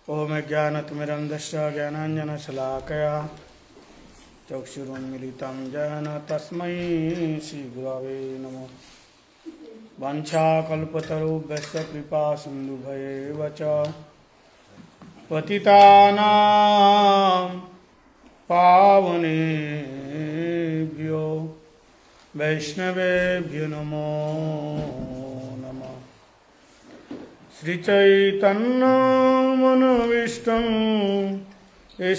ओम ज्ञानतिमिरन्धस्य ज्ञानाञ्जनशलाकया चक्षुरुन्मिलितं येन तस्मै श्रीगुरवे नमः। वाञ्छाकल्पतरुभ्यश्च कृपासिन्धुभ्येव च पतितानां पावनेभ्यो वैष्णवेभ्यो नमो नमः। श्रीचैतन्यमनोभीष्टं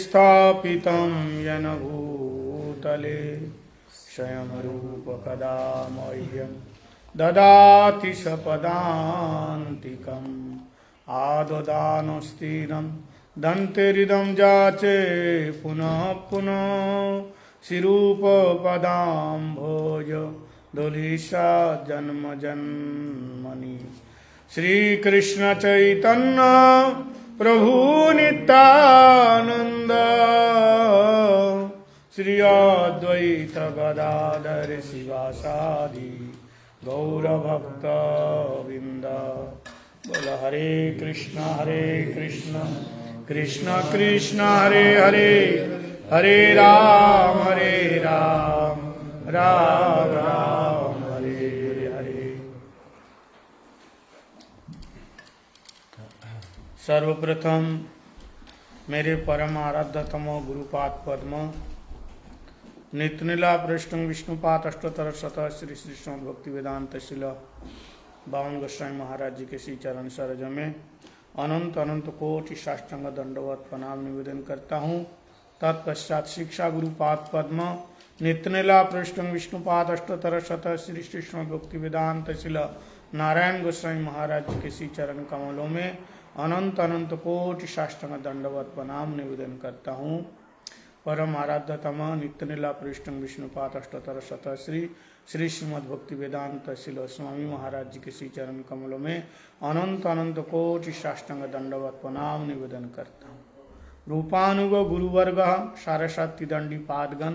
स्थापितं येन भूतले स्वयं रूप कदा मह्यं ददाति सपदान्तिकम् आददानस्थिरं दन्तेरिदं जाचे पुनः पुनः श्रीरूपपदाम्भोज दोलिशा जन्म जन्मनि। श्री कृष्ण चैतन्य प्रभु नित्यानंद श्री अद्वैत गदाधर शिवासादि गौरभक्त वृंद। बोल हरे कृष्ण कृष्ण कृष्ण हरे हरे, हरे राम राम राम हरे हरे। सर्वप्रथम मेरे परम आराध्यतम गुरुपाद पद्म नित्यनीला पृष्ठं विष्णुपाद अष्टोत्तर शतः श्री श्री श्रीमद् भक्ति वेदांत शिला बावन गोस्वामी महाराज जी के श्री चरण सरोज में अनंत अनंत कोटि साष्टांग दंडवत प्रणाम निवेदन करता हूँ। तत्पश्चात शिक्षा गुरुपाद पद्म नित्यनीला पृष्ठं विष्णुपाद अष्टोत्तर शतः श्री श्री श्रीमद् भक्ति वेदांत शिला नारायण गोस्वामी महाराज जी के श्री चरण कमलों में अनंत अनंत कोटि साष्टांग दंडवत प्रणाम निवेदन करता हूँ। परम आराध्यतम नित्यनीला पृष्ठं विष्णुपाद अष्टोत्तर शतः श्री श्री श्रीमद् भक्ति वेदांत शिल स्वामी महाराज जी के श्री चरण कमलों में अनंत अनंत कोटि साष्टांग दंडवत प्रणाम निवेदन करता हूँ। रूपानुग गुरुवर्ग सारस्वती दंडी पादगण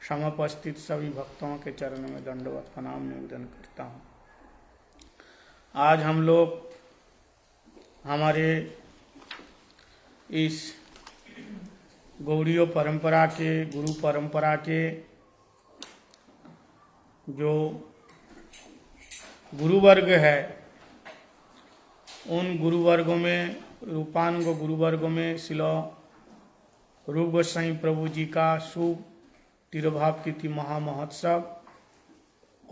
समपस्थित सभी भक्तों के चरण में दंडवत प्रणाम निवेदन करता हूँ। आज हम लोग हमारे इस गौड़ीय परंपरा के गुरु परंपरा के जो गुरुवर्ग है उन गुरुवर्गों में रूपानुग गुरुवर्गों में शिला रूप गोस्वामी प्रभु जी का शुभ तिरुभाव तिथि महामहोत्सव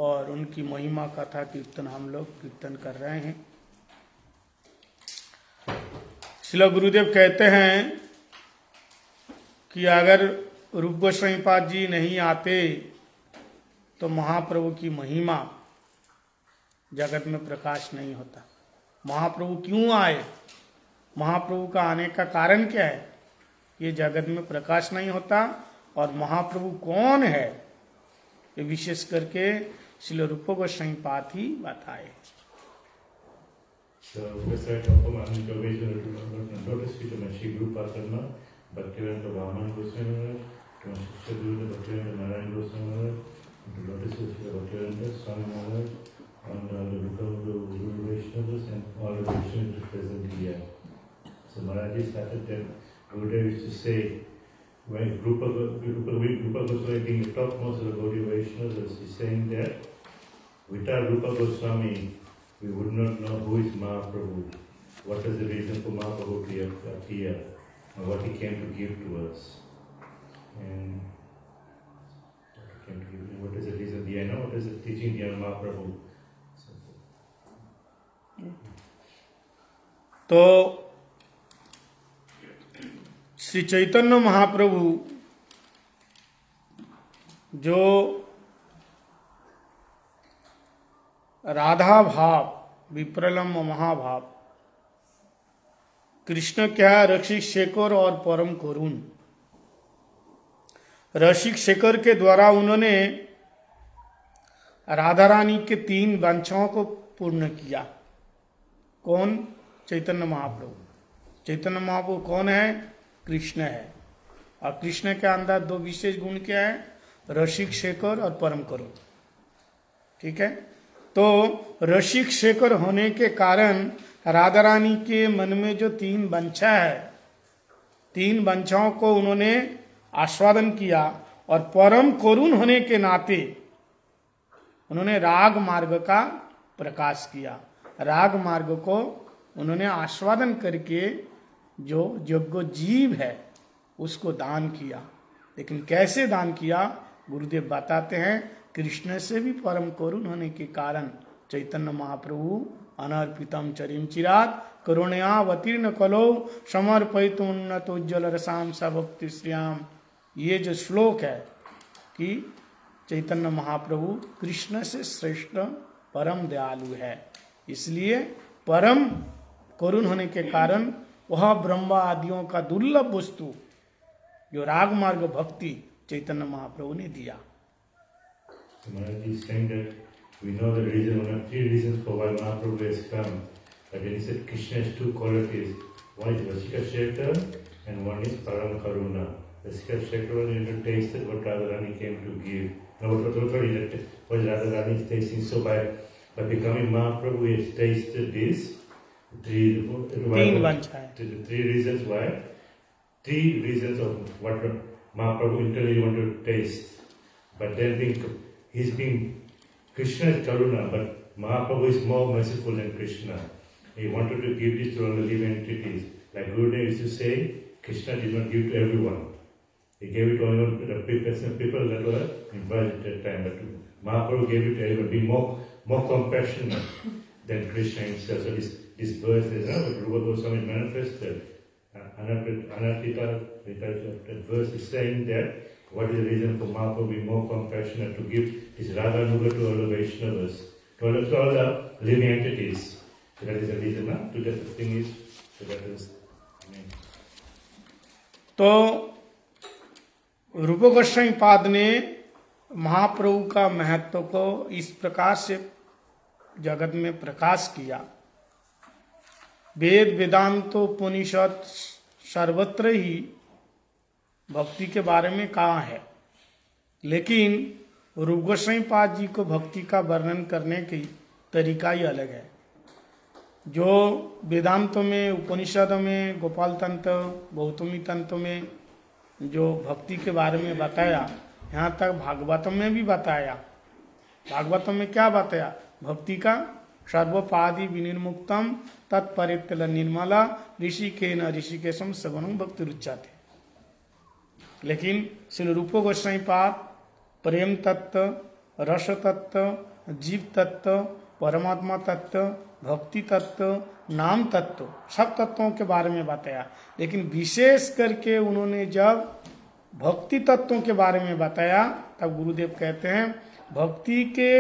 और उनकी महिमा कथा कीर्तन हम लोग कीर्तन कर रहे हैं। शिला गुरुदेव कहते हैं कि अगर रूप गोस्वामी पाद जी नहीं आते तो महाप्रभु की महिमा जगत में प्रकाश नहीं होता। महाप्रभु क्यों आए, महाप्रभु का आने का कारण क्या है, ये जगत में प्रकाश नहीं होता। और महाप्रभु कौन है ये विशेष करके श्रील रूप गोस्वामी पाद ही बताए। So, Mr. Topam, I'm always notice to my Shri Guru Patana, Bhaktivedanta Brahman Goswami, to my Sister Guru, Bhaktivedanta Narayan Goswami, to notice to Bhaktivedanta Swami Maharaj, and the Guru Vaishnavas and all the Vaishnavas present here. So, Maharaj started that Gurudev used to say, when Rupa Goswami being the topmost of the Gaudiya Vaishnavas, he's saying that without Rupa Goswami, we would not know who is Mahaprabhu, what is the reason for Mahaprabhu to appear, and what he came to give to us. And what is the reason behind, what is the teaching behind Mahaprabhu. तो श्री चैतन्य महाप्रभु जो राधा भाव विप्रलम्ब महाभाव, कृष्ण क्या रसिक शेखर और परम करुण। रसिक शेखर के द्वारा उन्होंने राधा रानी के 3 वांछाओं को पूर्ण किया। कौन? चैतन्य महाप्रभु। चैतन्य महाप्रभु कौन है? कृष्ण है। और कृष्ण के अंदर 2 विशेष गुण क्या है? रसिक शेखर और परम करुण। ठीक है। तो रसिक शेखर होने के कारण राधा रानी के मन में जो 3 वांछा है तीन वंशाओं को उन्होंने आस्वादन किया और परम करुण होने के नाते उन्होंने राग मार्ग का प्रकाश किया। राग मार्ग को उन्होंने आस्वादन करके जो योग्य जीव है उसको दान किया। लेकिन कैसे दान किया, गुरुदेव बताते हैं, कृष्ण से भी परम करुण होने के कारण चैतन्य महाप्रभु अनर्पितम चरिम चिरात करुणयावतीर्ण कलो समर्पित उन्नत उज्ज्वल रसाम स भक्ति श्रियाम। ये जो श्लोक है कि चैतन्य महाप्रभु कृष्ण से श्रेष्ठ परम दयालु है, इसलिए परम करुण होने के कारण वह ब्रह्मा आदियों का दुर्लभ वस्तु जो राग मार्ग भक्ति चैतन्य महाप्रभु ने दिया। Maharaj is saying that we know the reason, one of three reasons for why Mahaprabhu has come. But when he said Krishna has two qualities, one is Vasika Shekhar and one is Param Karuna. Vasika Shekhar was able to taste what Radharani came to give. Now, what Radharani is tasting, so by becoming Mahaprabhu, he has tasted this. Three reasons why. Three reasons of what Mahaprabhu internally wanted to taste. But then Krishna is Karuna, but Mahaprabhu is more merciful than Krishna. He wanted to give this to all the living entities. Like Gurudev used to say, Krishna did not give to everyone. He gave it to only the people that were involved at that time. But Mahaprabhu gave it to everyone, being more compassionate than Krishna himself. So this verse is Rupa Goswami manifested. Anartita, that verse is saying that what is the reason for Mahaprabhu being more compassionate to give this Radha Nuga to all the Vaishnavas, to all the living entities. So that is the reason, to that the thing is, so that is. तो रूप गोस्वामी पाद ने महाप्रभु का महत्व को इस प्रकार से जगत में प्रकाश किया। वेद वेदांत उपनिषद सर्वत्र ही भक्ति के बारे में कहा है, लेकिन रूप गोस्वामी पाद जी को भक्ति का वर्णन करने की तरीका ही अलग है। जो वेदांतों में, उपनिषदों में, गोपाल तंत्र, गौतमी तंत्र में जो भक्ति के बारे में बताया, यहाँ तक भागवतों में भी बताया। भागवतों में क्या बताया? भक्ति का सर्वपादि विनिर्मुक्तम तत्परितल निर्मला ऋषिकेन ऋषिकेशम सगुणं भक्ति रुच्यते। लेकिन श्री रूप गोस्वामी पाद प्रेम तत्व, रस तत्व, जीव तत्व, परमात्मा तत्व, भक्ति तत्व, नाम तत्व, सब तत्वों के बारे में बताया। लेकिन विशेष करके उन्होंने जब भक्ति तत्वों के बारे में बताया, तब गुरुदेव कहते हैं भक्ति के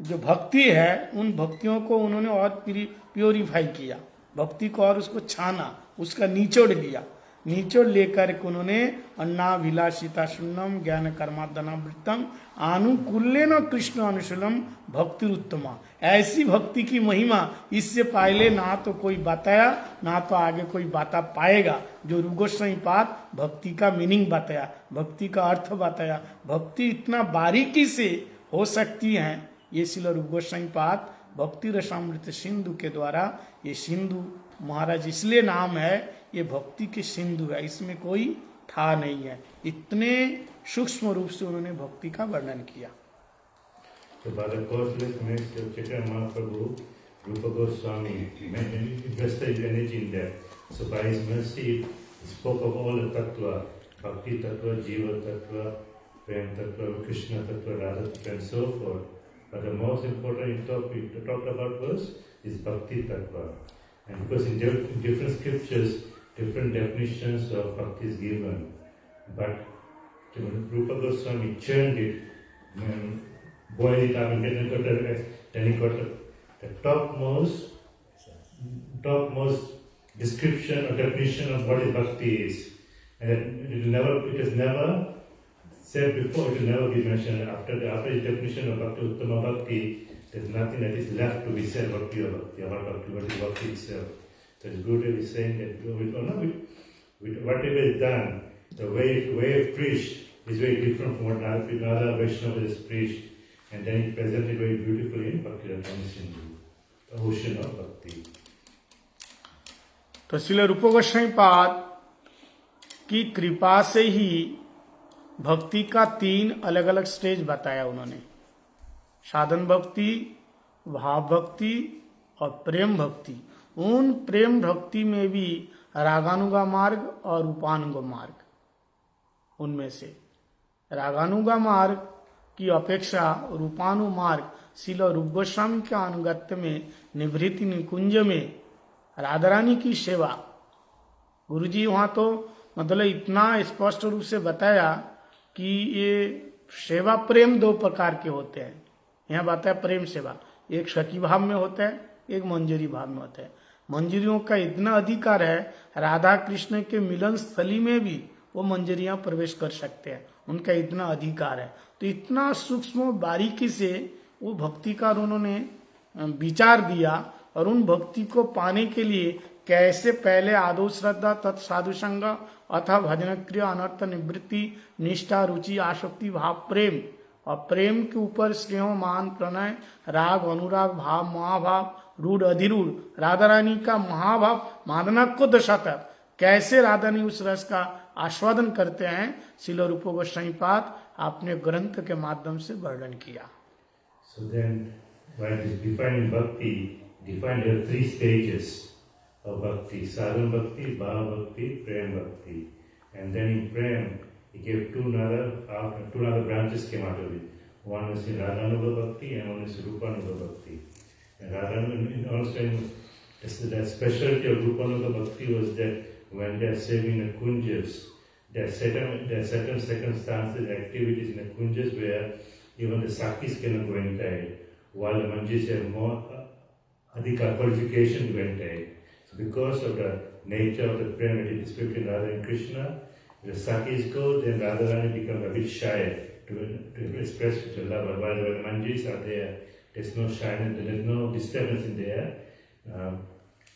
जो भक्ति है, उन भक्तियों को उन्होंने और प्योरीफाई किया, भक्ति को और उसको छाना, उसका निचोड़ लिया। निचोड़ लेकर के उन्होंने अन्नाभिलाषिता शून्यम ज्ञान कर्मादनावृत्तम आनुकूल्येन कृष्ण अनुशूलम भक्ति उत्तमा। ऐसी भक्ति की महिमा इससे पहले ना तो कोई बताया, ना तो आगे कोई बता पाएगा। जो रूप गोस्वामी पाद भक्ति का मीनिंग बताया, भक्ति का अर्थ बताया, भक्ति इतना बारीकी से हो सकती है, ये श्रील रूप गोस्वामी पाद भक्ति रसामृत सिंधु के द्वारा, ये सिंधु महाराज इसलिए नाम है, ये भक्ति के सिंधु है, इसमें कोई था नहीं है। इतने सूक्ष्म रूप से उन्होंने भक्ति का वर्णन किया। So by the causeless mercy of Chaitanya Mahaprabhu, Rupa Goswami invested his energy in that. So by his mercy, he spoke of all the tattva, bhakti tattva, jiva tattva, prem tattva, Krishna tattva, Radha tattva, and so forth. But the most important topic to talk about was is bhakti tattva. And because in different scriptures, different definitions of bhakti is given. But Rupa Goswami churned it, boiled it up, and then he got the topmost description or definition of what is bhakti is. And it is never said before, it will never be mentioned. After the definition of bhakti, uttama bhakti, there's nothing that is left to be said about pure bhakti, about bhakti, what is bhakti itself. So the Gurudev is saying that with whatever is done, the way of preached is very different from what other Vaishnava is preached. And then he presented very beautifully in Bhakti Ratamrita Sindhu, the ocean of bhakti. तो श्रील रूप गोस्वामी पाद कि कृपा से ही भक्ति का 3 अलग अलग स्टेज बताया उन्होंने, साधन भक्ति, भाव भक्ति और प्रेम भक्ति। उन प्रेम भक्ति में भी रागानुगा मार्ग और रूपानुगा मार्ग, उनमें से रागानुगा मार्ग की अपेक्षा रूपानु मार्ग श्रील रूप गोस्वामी के अनुगत्य में निभृति निकुंज में राधा रानी की सेवा, गुरुजी वहां तो मतलब इतना स्पष्ट रूप से बताया कि ये सेवा प्रेम 2 प्रकार के होते हैं। यहाँ बताया प्रेम सेवा, एक सखी भाव में होता है, एक मंजरी भाव में होता है। मंजरियों का इतना अधिकार है, राधा कृष्ण के मिलन स्थली में भी वो मंजरियां प्रवेश कर सकते हैं, उनका इतना अधिकार है। तो इतना सूक्ष्म बारीकी से वो भक्ति का उन्होंने विचार दिया, और उन भक्ति को पाने के लिए कैसे पहले आदौ श्रद्धा तत्साधु संग अथा भजन क्रिया अनर्थ निवृत्ति निष्ठा रुचि आसक्ति भाव प्रेम, और प्रेम के ऊपर स्नेह मान प्रणय राग अनुराग भाव महाभाव रूढ़ अधिरूढ़ राधा रानी का महाभाव मादना को दर्शाता, कैसे राधा रानी उस रस का आस्वादन करते हैं, श्रील रूप गोस्वामी पाद आपने ग्रंथ के माध्यम से वर्णन किया। So then, when it is defined bhakti, defined there are 3 stages of bhakti: sadhana bhakti, bhava bhakti, prem bhakti. And then in prem, he gave two other branches came out of it. One is in Radhanuga bhakti and one is Rupanuga bhakti. And Radhanuga, also the specialty of Rupanuga bhakti was that when they are saving the kunjas, there are certain circumstances, activities in the kunjas where even the sakis cannot go inside, while the manjis have more adhika qualification to go inside. So because of the nature of the prem that is described in Radha and Krishna, the sakis go, then Radharani become a bit shy to express the love. While the manjis are there, there's no shyness, there's no disturbance in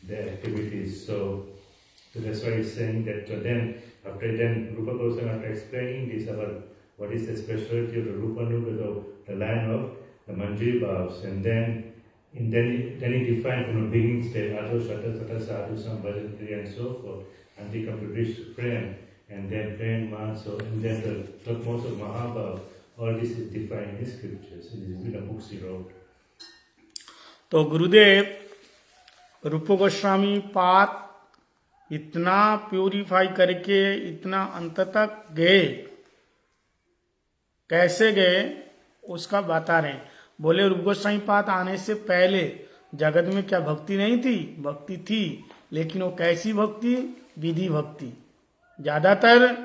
their activities. So that's why he's saying that then Rupa Goswami, after explaining this about what is the specialty of the Rupanuga, the line of the Manjari Bhavs, and then he defined from the beginning stage, Adho, Shata, Sata, Sadhu, Sambhajan, Kriya, and so forth, and he come to reach Prem, and then Prem, Manso, and then the most of Mahabhav. All this is defined in his scriptures, in the books he wrote. तो गुरुदेव रूप गोस्वामी पाद इतना purify करके इतना अंत तक गए, कैसे गए उसका बता रहे हैं। बोले रूप गोस्वामी पाद आने से पहले जगत में क्या भक्ति नहीं थी? भक्ति थी, लेकिन वो कैसी भक्ति? विधि भक्ति। ज्यादातर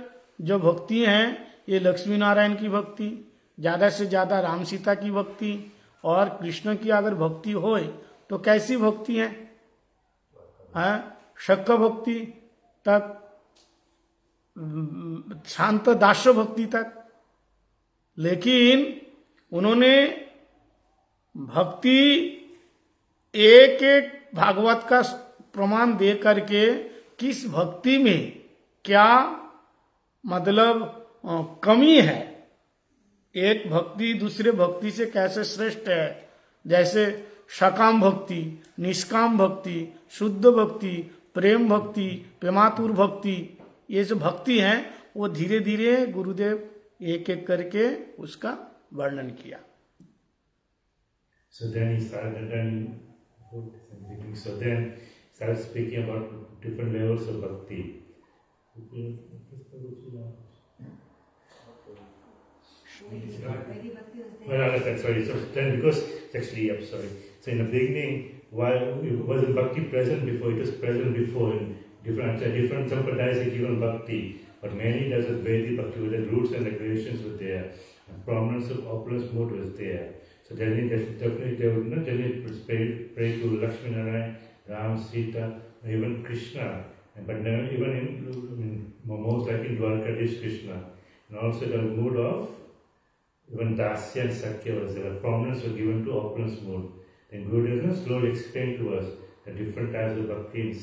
जो भक्ति हैं ये लक्ष्मी नारायण की भक्ति, ज्यादा से ज्यादा राम सीता की भक्ति, और कृष्ण की अगर भक्ति होए तो कैसी भक्ति है? शक्क भक्ति तक, शांत दास्य भक्ति तक। लेकिन उन्होंने भक्ति एक एक भागवत का प्रमाण दे करके किस भक्ति में क्या मतलब कमी है, एक भक्ति दूसरे भक्ति से कैसे श्रेष्ठ है, जैसे सकाम भक्ति, निष्काम भक्ति, शुद्ध भक्ति, प्रेम भक्ति, प्रेमातुर भक्ति, ये जो भक्ति हैं वो धीरे धीरे गुरुदेव एक एक करके उसका वर्णन किया। So then he started speaking about different levels of bhakti. Sorry. So then, because actually, I'm sorry. So in the beginning, while wasn't bhakti present before, it was present before in different sampradayas have given bhakti, but mainly there's a Vedic bhakti where the roots and the creations were there, and prominence of opulence mood was there. So then definitely they would not generally pray to Lakshmi Narayan, Ram, Sita, even Krishna, but never, even most like in Dwarkadish Krishna, and also the mood of even Dasya and Sakya was there. Prominence was given to opulence mood. Then Gurudev slowly explained to us the different types of bhakti in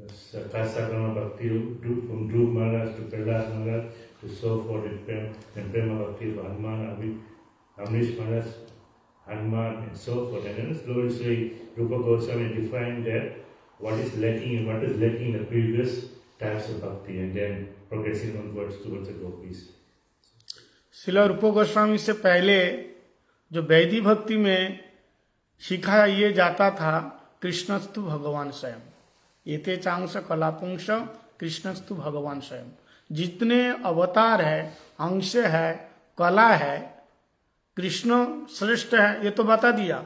Sakarama bhakti, from Dhruv Maharaj to Prahlad Maharaj to so forth, and Prema bhakti to Hanuman, Amrish Maharaj, Hanuman, and so forth. And then slowly Rupa Goswami defined that what is lacking in the previous types of bhakti and then progressing onwards towards the gopis. Srila रूप गोस्वामी से पहले जो वैदिक भक्ति में सिखाया जाता था, कृष्णस्तु भगवान स्वयं, एते चांस कलापुंस कृष्णस्तु भगवान स्वयं। जितने अवतार है, अंश है, कला है, कृष्ण श्रेष्ठ है, ये तो बता दिया।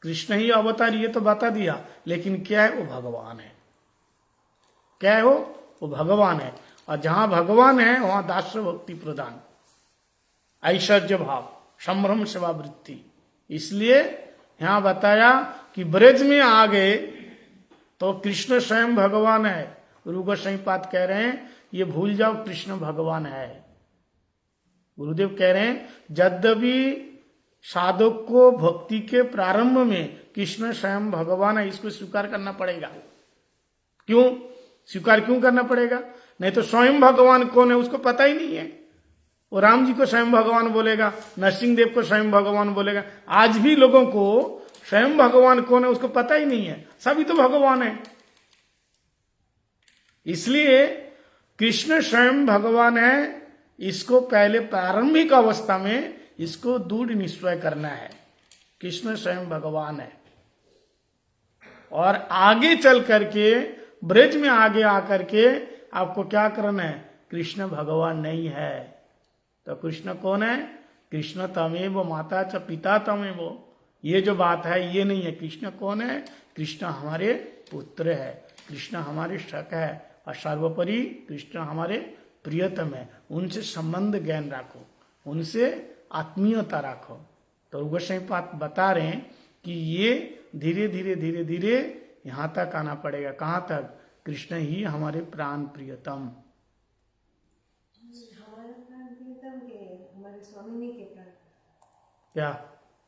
कृष्ण ही अवतार, ये तो बता दिया। लेकिन क्या है? वो भगवान है। क्या है वो भगवान है। और जहां भगवान है वहां दास्य भक्ति प्रदान, ऐश्वर्य भाव, संभ्रम सेवा वृत्ति। इसलिए यहां बताया कि ब्रज में आ गए तो कृष्ण स्वयं भगवान है। गुरु गोसाईपाद कह रहे हैं ये भूल जाओ, कृष्ण भगवान है। गुरुदेव कह रहे हैं यद्यपि साधक को भक्ति के प्रारंभ में कृष्ण स्वयं भगवान है, इसको स्वीकार करना पड़ेगा। क्यों स्वीकार क्यों करना पड़ेगा? नहीं तो स्वयं भगवान कौन है उसको पता ही नहीं है। वो राम जी को स्वयं भगवान बोलेगा, नरसिंह देव को स्वयं भगवान बोलेगा। आज भी लोगों को स्वयं भगवान कौन है उसको पता ही नहीं है। सभी तो भगवान है। इसलिए कृष्ण स्वयं भगवान है, इसको पहले प्रारंभिक अवस्था में इसको दृढ़ निश्चय करना है। कृष्ण स्वयं भगवान है। और आगे चल करके ब्रज में आगे आकर के आपको क्या करना है? कृष्ण भगवान नहीं है तो कृष्ण कौन है? कृष्ण तमेव माता च पिता तमेव। ये जो बात है ये नहीं है। कृष्ण कौन है? कृष्ण हमारे पुत्र है, कृष्ण हमारे सख है, और सर्वोपरि कृष्ण हमारे प्रियतम है। उनसे संबंध ज्ञान राखो, उनसे आत्मीयता राखो। तो गोसाईपाद बता रहे हैं कि ये धीरे धीरे धीरे धीरे यहां तक आना पड़ेगा। कहां तक? कृष्ण ही हमारे प्राण प्रियतम। हमारे प्राण प्रियतम के हमारे स्वामी नहीं के प्राण क्या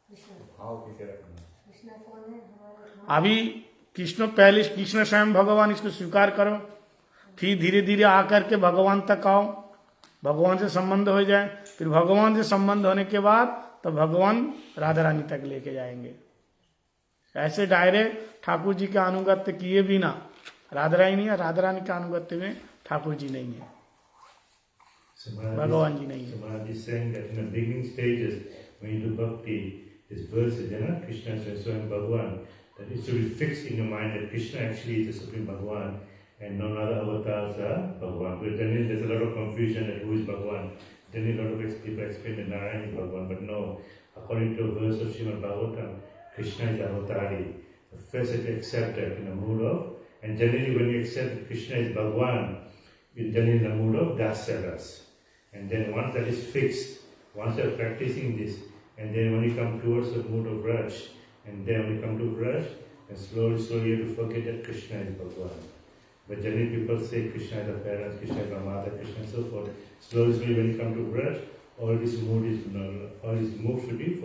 कृष्ण कौन है? हमारे अभी कृष्ण पहले कृष्ण स्वयं भगवान, इसको स्वीकार करो। फिर धीरे धीरे आकर के भगवान तक आओ, भगवान से संबंध हो जाए। फिर भगवान से संबंध होने के बाद तो भगवान राधा रानी तक लेके जाएंगे। ऐसे डायरेक्ट ठाकुर जी का अनुगत्य किए बिना राधा रानी नहीं है, राधा रानी का अनुगत्य में ठाकुर जी नहीं है, भगवान जी नहीं है। Maharaj is saying that in the beginning stages, when you do bhakti, this verse is, Krishna is Swayam Bhagavan, that it should be fixed in your mind that Krishna actually is the Supreme Bhagavan and none other avatars are Bhagavan. But then there's a lot of confusion that who is Bhagavan. Then a lot of people explain that Narayana is Bhagavan, but no, according to a verse of Srimad Bhagavatam, Krishna is Avatari. First it is accepted in the mood of, and generally when you accept that Krishna is Bhagavan, you're then in the mood of Dasyaras. And then once that is fixed, once you are practicing this, and then when you come towards the mood of Raj, and then when you come to Raj, then slowly you have to forget that Krishna is Bhagavan. But generally people say Krishna is the parents, Krishna is the mother, Krishna and so forth. Slowly when you come to Raj, all these moods should be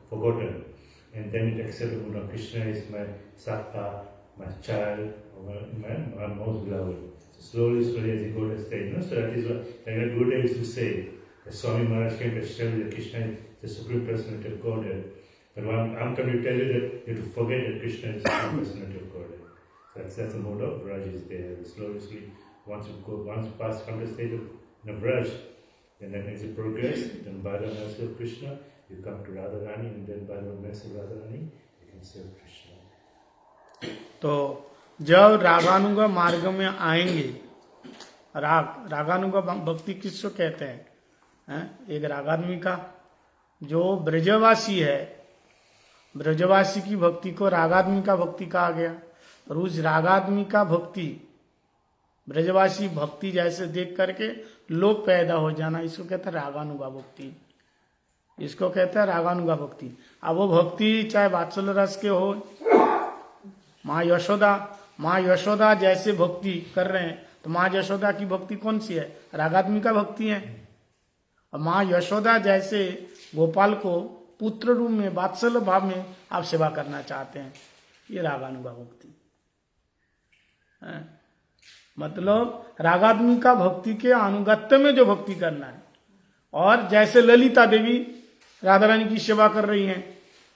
forgotten. And then it accepts the mood of Krishna is my Sakta, my child, or my most beloved. Slowly as you go to the stage. So that is what Gurudev used to say. That Swami Maharaj came to establish that Krishna is the Supreme Personality of Godhead. But I'm coming to tell you that you have to forget that Krishna is the Supreme Personality of Godhead. So that's the mode of Raj is there. Slowly, once you pass come to the stage of Raj, then that means you progress. Then by the mercy of Krishna, you come to Radharani, and then by the mercy of Radharani, you can serve Krishna. तो जब रागानुगा मार्ग में आएंगे, रागानुगा भक्ति किसको कहते हैं? एक रागात्मी का जो ब्रजवासी है, ब्रजवासी की भक्ति को रागात्मी का भक्ति कहा गया। और उस रागात्मी का भक्ति, ब्रजवासी भक्ति जैसे देख करके लोग पैदा हो जाना, इसको कहते हैं रागानुगा भक्ति। इसको कहते हैं रागानुगा भक्ति। अब वो भक्ति चाहे वात्सल्य रस के हो, माँ यशोदा जैसे भक्ति कर रहे हैं, तो माँ यशोदा की भक्ति कौन सी है? रागात्मिका भक्ति है। और माँ यशोदा जैसे गोपाल को पुत्र रूप में वात्सल्य भाव में आप सेवा करना चाहते हैं, ये रागानुगा भक्ति है। मतलब रागात्मिका भक्ति के अनुगत्य में जो भक्ति करना है। और जैसे ललिता देवी राधा रानी की सेवा कर रही हैं,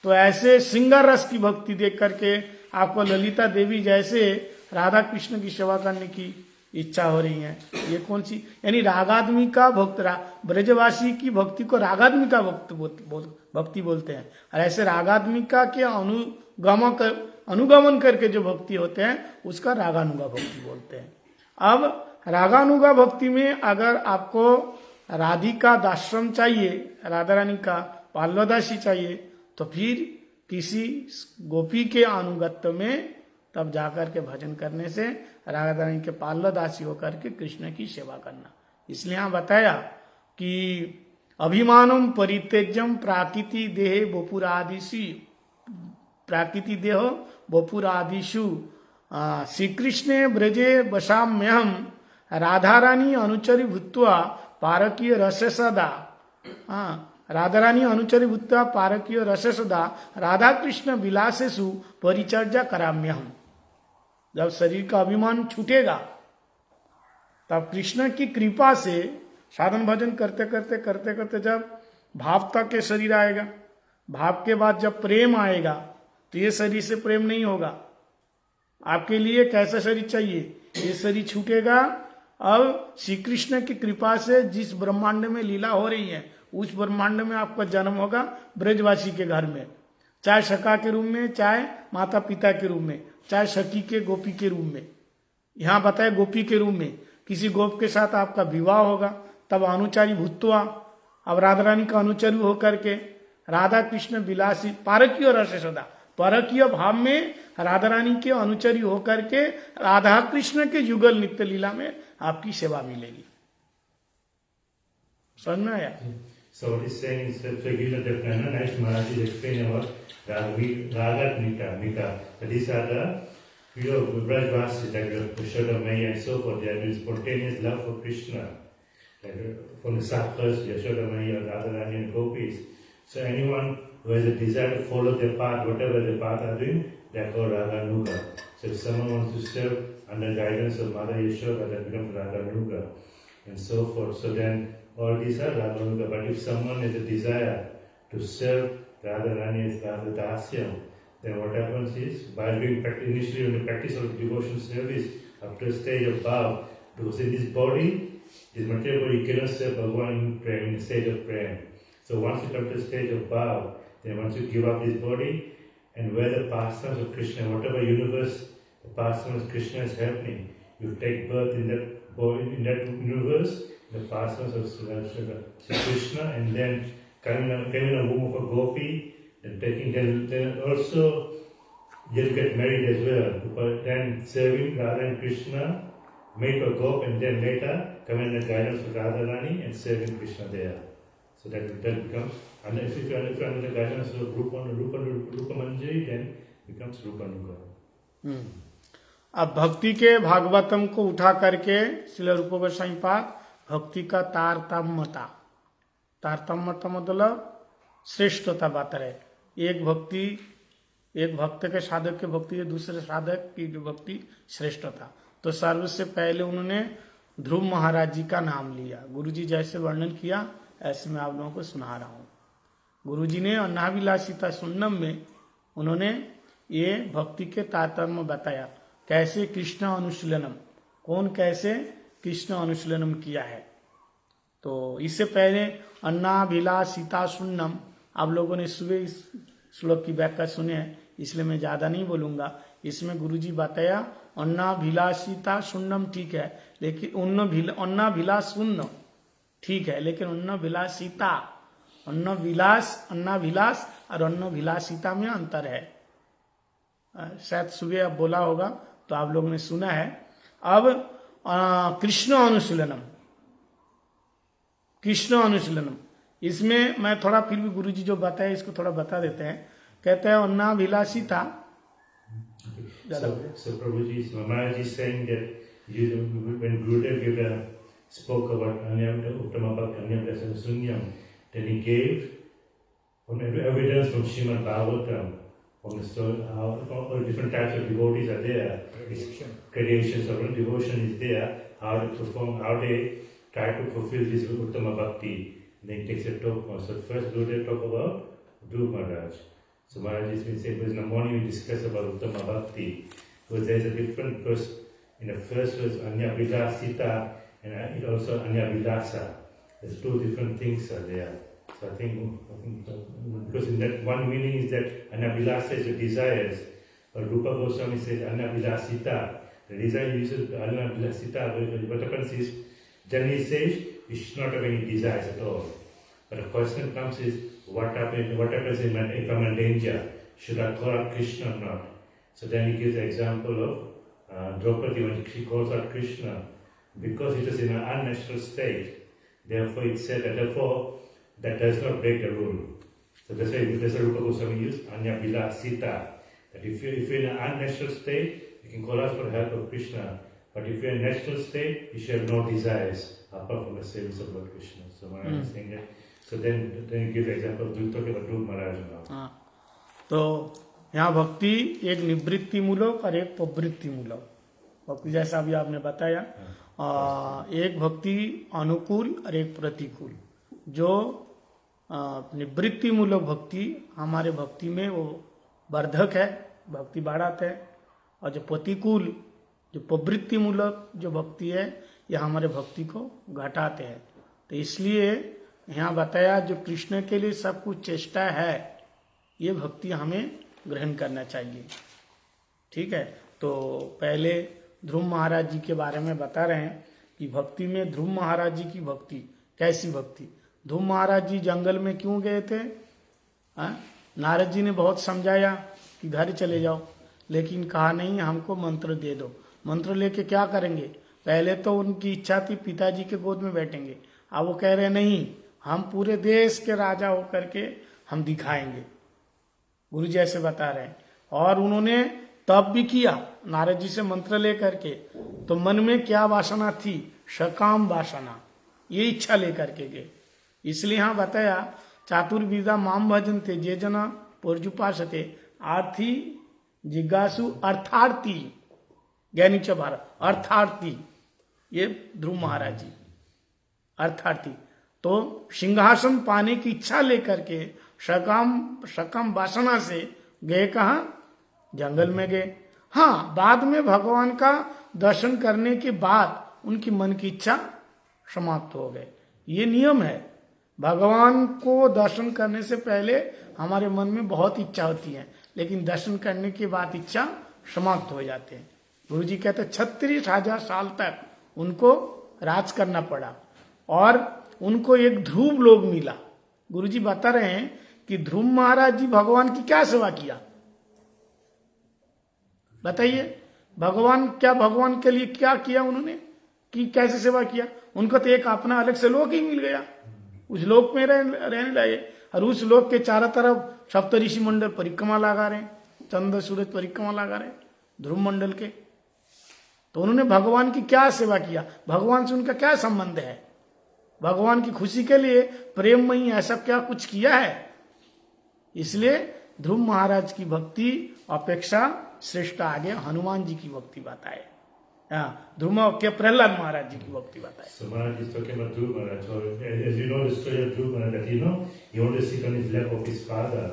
तो ऐसे श्रृंगार रस की भक्ति देख करके आपको ललिता देवी जैसे राधा कृष्ण की सेवा करने की इच्छा हो रही है, ये कौन सी, यानी रागात्मिका भक्त, ब्रजवासी की भक्ति को रागात्मिका भक्ति बोलते हैं। और ऐसे रागात्मिका के अनुगमन करके जो भक्ति होते हैं उसका रागानुगा भक्ति बोलते हैं। अब रागानुगा भक्ति में अगर आपको राधिका दाश्रम चाहिए, राधा रानी का पाल्वदासी चाहिए, तो फिर किसी गोपी के अनुगत्य में तब जाकर के भजन करने से राधा रानी के पाल्वदासी होकर के कृष्ण की सेवा करना। इसलिए यहाँ बताया कि अभिमानम परित्यज्यम प्राकृति देहे बपुरादिशु, प्राकृति देह बपुरादिशु श्री कृष्णे ब्रजे वशाम्यहम राधा रानी अनुचरी भूत्वा पारकीय रस सदा। राधा रानी अनुचरी भूत्वा पारकीय रस सदा राधा कृष्ण विलासेषु परिचर्या कराम्यहम। जब शरीर का अभिमान छूटेगा तब कृष्ण की कृपा से साधन भजन करते करते करते करते जब भाव तक के शरीर आएगा, भाव के बाद जब प्रेम आएगा तो ये शरीर से प्रेम नहीं होगा। आपके लिए कैसा शरीर चाहिए, ये शरीर छूटेगा। अब श्री कृष्ण की कृपा से जिस ब्रह्मांड में लीला हो रही है उस ब्रह्मांड में आपका जन्म होगा ब्रजवासी के घर में, चाहे सखा के रूप में, चाहे माता पिता के रूप में, चाहे सखी के गोपी के रूप में। यहाँ बताए गोपी के रूप में, किसी गोप के साथ आपका विवाह होगा तब अनुचारी भूत्वा, अब राधा रानी का अनुचरी होकर के राधा कृष्ण विलासी पारकीय रस सदा, परकीय भाव में राधा रानी के अनुचरी होकर के राधा कृष्ण के युगल नित्य लीला में आपकी सेवा मिलेगी। समझ में आया? So what he's saying is that nice Maharaj is explaining about Ragatmika. These are the Brajvasis, like Yashoda Maya and so forth. They are doing spontaneous love for Krishna. Like from the Sakhas, Yashoda Maya, Radharani and Gopis. So anyone who has a desire to follow their path, whatever the path are doing, they are called Raganuga. So if someone wants to serve under guidance of Mother Yashoda, that becomes Raganuga and so forth. So then all these are Raganuga. But if someone has a desire to serve Radharani as Radha Dasyam, then what happens is, by doing initially in the practice of devotion service, after a stage of bhav, because in this body, this material body, you cannot serve Bhagavan in prayer, in the stage of prayer. So once you come to the stage of bhav, then once you give up this body, and where the pastimes of Krishna, whatever universe the pastimes of Krishna is happening, you take birth in that body, in that universe, the pastimes of Sri Krishna, and then coming in a womb of a gopi, and then also you'll get married as well. But then serving Radha and Krishna, made for gop, and then later coming in the guidance of Radharani and serving Krishna there. So that becomes, and if you're under the guidance of Rupa Manjari, then becomes Rupanuga. अब भक्ति के भागवतम को उठा करके श्रील रूप गोस्वामी पाद भक्ति का तारतम्यता, तारतम्यता मतलब श्रेष्ठता बता रहे। एक भक्त के साधक के भक्ति के दूसरे साधक की भक्ति श्रेष्ठता। तो सर्वसे पहले उन्होंने ध्रुव महाराज जी का नाम लिया। गुरुजी जैसे वर्णन किया ऐसे मैं आप लोगों को सुना रहा हूँ। गुरुजी ने अन्नाभिलाषिता सुन्नम में उन्होंने ये भक्ति के तारतम्य बताया, कैसे कृष्ण अनुशीलनम, कौन कैसे कृष्ण अनुशीलनम किया है। तो इससे पहले अन्नाभिलाषिता सुन्नम आप लोगों ने सुबह इस श्लोक की व्याख्या सुने हैं, इसलिए मैं ज्यादा नहीं बोलूंगा। इसमें गुरुजी बताया अन्नाभिलाषिता सुन्नम ठीक है, लेकिन अन्नाभिलाष सुन्न ठीक है, लेकिन अन्नाभिलाषिता, अन्नाभिलाष और अन्नाभिलाषिता में अंतर है। शायद सुबह अब बोला होगा तो आप लोगों ने सुना है। अब कृष्ण अनुशीलनम, कृष्ण अनुशीलनम, इसमें मैं थोड़ा फिर भी गुरुजी जो बताया इसको थोड़ा बता देते हैं। कहते हैं अन्नाभिलाषिता। So Prabhuji, Maharaj is saying that when Gurudev spoke about Uttama Bhakti, Anyam Sunyam, then he gave evidence from Srimad Bhagavatam, from the story, how all different types of devotees are there. Gradations of devotion is there, how they perform, how they try to fulfill this Uttama Bhakti. Then he takes a talk. So first Gurudev talk about Dhruv Maharaj. So Maharaj has been saying, because in the morning we discuss about Uttama Bhakti, because there's a different, because In the first verse, Anya Vilasita, and it also Anya Vilasa. There's two different things are there. So I think because in that one meaning is that Anya Vilasa is the desires, but Rupa Goswami says Anya Vilasita. The desire uses Anya Vilasita. What happens is, Jani says you should not have any desires at all. But the question comes is, what happens if I'm in danger? Should I call out Krishna or not? So then he gives the example of Draupadi when she calls out Krishna, because it is in an unnatural state. Therefore, it said that that does not break the rule. So that's why Rupa Goswami used Anya Vilasita. That if you're in an unnatural state, you can call out for the help of Krishna. But if you're in a natural state, you should have no desires apart from the service of Lord Krishna. So Maharaj is saying that. So then you give the example of talking about Dhruv Maharaj now. तो यहाँ भक्ति एक निवृत्ति मूलक और एक प्रवृत्ति मूलक भक्ति, जैसा अभी आपने बताया, एक भक्ति अनुकूल और एक प्रतिकूल। जो निवृत्ति मूलक भक्ति हमारे भक्ति में वो वर्धक है, भक्ति बढ़ाते है, और जो प्रतिकूल जो प्रवृत्ति मूलक जो भक्ति है यह हमारे भक्ति को घटाते हैं। तो इसलिए यहाँ बताया जो कृष्ण के लिए सब कुछ चेष्टा है, ये भक्ति हमें ग्रहण करना चाहिए। ठीक है, तो पहले ध्रुव महाराज जी के बारे में बता रहे हैं कि भक्ति में ध्रुव महाराज जी की भक्ति कैसी भक्ति। ध्रुव महाराज जी जंगल में क्यों गए थे? नारद जी ने बहुत समझाया कि घर चले जाओ, लेकिन कहा नहीं, हमको मंत्र दे दो। मंत्र लेके क्या करेंगे? पहले तो उनकी इच्छा थी पिताजी के गोद में बैठेंगे, अब वो कह रहे नहीं, हम पूरे देश के राजा होकर के हम दिखाएंगे। गुरु जी ऐसे बता रहे हैं। और उन्होंने तब भी किया नारद जी से मंत्र लेकर के, तो मन में क्या वासना थी? सकाम वासना, ये इच्छा लेकर के गए। इसलिए यहाँ बताया चातुर्विदा माम भजन्ते जे जना पुर्जुपासते आर्थी जिज्ञासु अर्थार्थी ज्ञानी च भारत। अर्थार्थी ये ध्रुव महाराज जी अर्थार्थी, तो सिंहासन पाने की इच्छा लेकर के सकाम वासना से गए कहाँ? जंगल में गए। हाँ, बाद में भगवान का दर्शन करने के बाद उनकी मन की इच्छा समाप्त हो गए। ये नियम है, भगवान को दर्शन करने से पहले हमारे मन में बहुत इच्छा होती है, लेकिन दर्शन करने के बाद इच्छा समाप्त हो जाते हैं। गुरु जी कहते 36,000 साल तक उनको राज करना पड़ा और उनको एक ध्रुव लोग मिला। गुरु जी बता रहे हैं कि ध्रुव महाराज जी भगवान की क्या सेवा किया? बताइए, भगवान के लिए क्या किया उन्होंने, कि कैसे सेवा किया? उनको तो एक अपना अलग से लोक ही मिल गया, उस लोक में रहने लगे, और उस लोक के चारों तरफ सप्तऋषि मंडल परिक्रमा लगा रहे हैं, चंद्र सूरज परिक्रमा लगा रहे हैं ध्रुव मंडल के। तो उन्होंने भगवान की क्या सेवा किया? भगवान से उनका क्या संबंध है? भगवान की खुशी के लिए प्रेममयी ऐसा क्या कुछ किया है? इसलिए ध्रुव महाराज की भक्ति अपेक्षा श्रेष्ठ आगे हनुमान जी की भक्ति बताए, ध्रुव के प्रहलाद महाराज जी की भक्ति बताए। So Maharaj is talking about Dhruv Maharaj. So as you know the story of Dhruv Maharaj, that he wanted to sit on his lap of his father,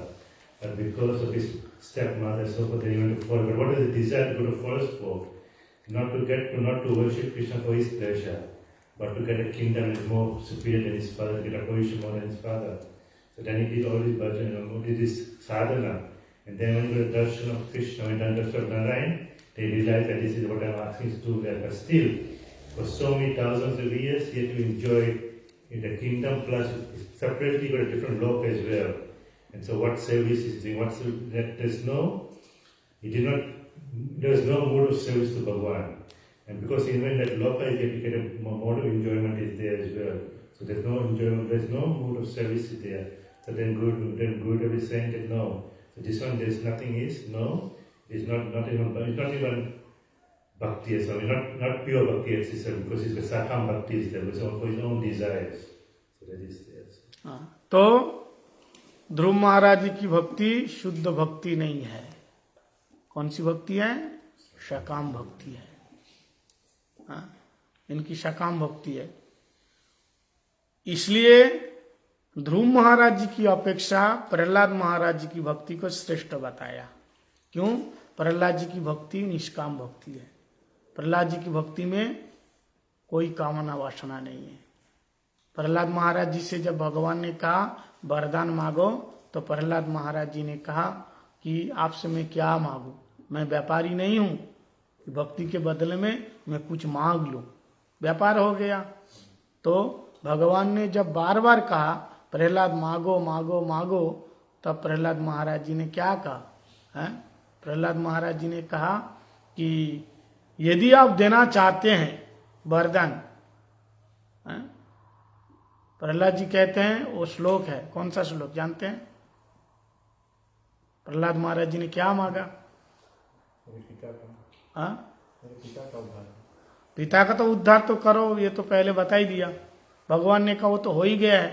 but because of his stepmother, so forth, he went to follow. But what is the desire to go to forest for? Not to worship Krishna for his pleasure, but to get a kingdom that is more superior than his father, get a position more than his father. So then he did all his bhajan, did his sadhana, and then when he got the darshan of Krishna, when he got the darshan of Narayan, they realized that this is what I'm asking to do. But still, for so many thousands of years, he had to enjoy in the kingdom, plus separately got a different lok as well. And so what service is doing? There was no mode of service to Bhagavan. And because even that loka is dedicated, a mode of enjoyment is there as well. So there's no enjoyment, there's no mode of service there. So then Gurudev is saying that no. So this one, there's nothing is, no, it's not even bhakti as well, not pure bhakti as itself, because it's the sakam bhakti is there, it's for his own desires. So that is there. तो ध्रुव महाराज जी की भक्ति शुद्ध भक्ति नहीं है। कौन सी भक्ति है? सकाम भक्ति है। इनकी सकाम भक्ति है। इसलिए ध्रुव महाराज जी की अपेक्षा प्रहलाद महाराज जी की भक्ति को श्रेष्ठ बताया। क्यों? प्रहलाद जी की भक्ति निष्काम भक्ति है। प्रहलाद जी की भक्ति में कोई कामना वासना नहीं है। प्रहलाद महाराज जी से जब भगवान ने कहा वरदान मांगो, तो प्रहलाद महाराज जी ने कहा कि आपसे मैं क्या मांगू, मैं व्यापारी नहीं हूं, भक्ति के बदले में मैं कुछ मांग लूं, व्यापार हो गया। तो भगवान ने जब बार बार कहा प्रहलाद मांगो मांगो मांगो, तब प्रहलाद महाराज जी ने क्या कहा है? प्रहलाद महाराज जी ने कहा कि यदि आप देना चाहते हैं वरदान, प्रहलाद जी कहते हैं, वो श्लोक है, कौन सा श्लोक जानते हैं? प्रहलाद महाराज जी ने क्या मांगा? पिता का तो उद्धार तो करो, ये तो पहले बता ही दिया। भगवान ने कहा वो तो हो ही गया है।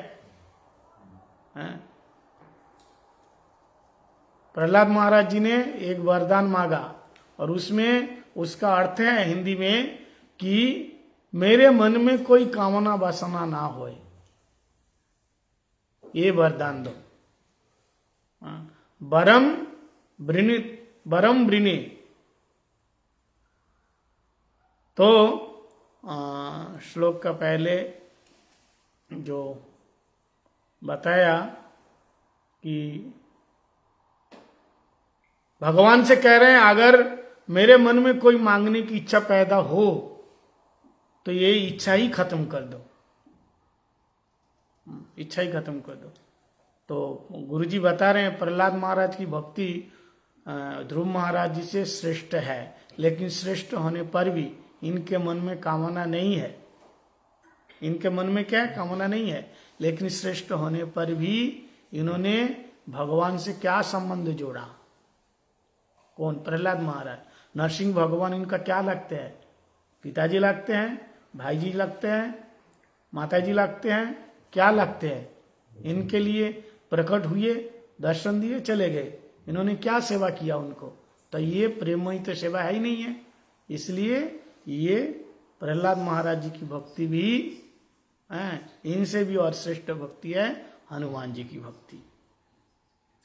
प्रहलाद महाराज जी ने एक वरदान मांगा, और उसमें उसका अर्थ है हिंदी में कि मेरे मन में कोई कामना वासना ना होए, ये वरदान दो। बरम वृणे। तो श्लोक का पहले जो बताया कि भगवान से कह रहे हैं अगर मेरे मन में कोई मांगने की इच्छा पैदा हो तो ये इच्छा ही खत्म कर दो, इच्छा ही खत्म कर दो। तो गुरुजी बता रहे हैं प्रहलाद महाराज की भक्ति ध्रुव महाराज जी से श्रेष्ठ है, लेकिन श्रेष्ठ होने पर भी इनके मन में कामना नहीं है। इनके मन में क्या कामना नहीं है, लेकिन श्रेष्ठ होने पर भी इन्होंने भगवान से क्या संबंध जोड़ा? कौन? प्रहलाद महाराज। नरसिंह भगवान इनका क्या लगते हैं? पिताजी लगते हैं, भाई जी लगते हैं, माता जी लगते हैं, क्या लगते हैं? इनके लिए प्रकट हुए, दर्शन दिए, चले गए। इन्होंने क्या सेवा किया उनको? तो ये प्रेममयी तो सेवा है ही नहीं है। इसलिए ये प्रहलाद महाराज जी की भक्ति भी इनसे भी और श्रेष्ठ भक्ति है हनुमान जी की भक्ति।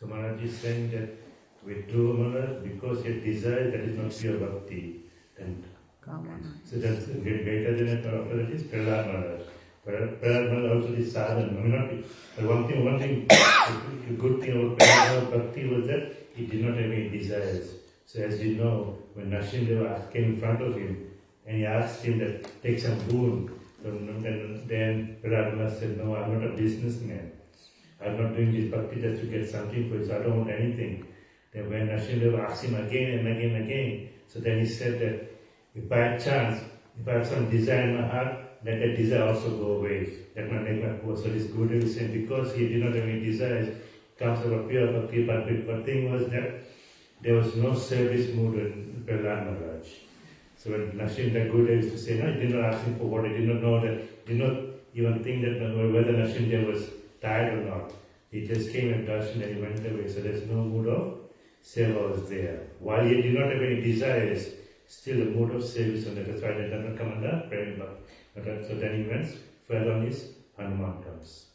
So Maharaj is saying that with Dhruva Maharaj, because he desire, that is not pure bhakti. And so that's greater than after that is Prahlad Maharaj. Prahlad Maharaj also is sadhana. I mean, not, but one thing, the good thing about Prahlad Maharaj bhakti was that he did not have any desires. So as you know, when Narasimha came in front of him and he asked him that take some boon, then Prahlad Maharaj said, no, I'm not a businessman. I'm not doing this bhakti just to get something for it, so I don't want anything. Then when Narasimha asked him again and again and again, so then he said that if by chance, if I have some desire in my heart, let that desire also go away. That might make my poor. So this Gurudev is saying because he did not have any desires, comes about pure bhakti, but the thing was that there was no service mood in Prahlad Maharaj. So when Narasimha Gurudev used to say, no, he did not ask him for what, he did not know that, did not even think that whether Narasimha was tired or not. He just came and darshan and he went away. So there's no mood of seva was there. While he did not have any desires, still the mood of service on that. That's why that does not come under Prem Bhakti. So then he went further on his Hanuman comes.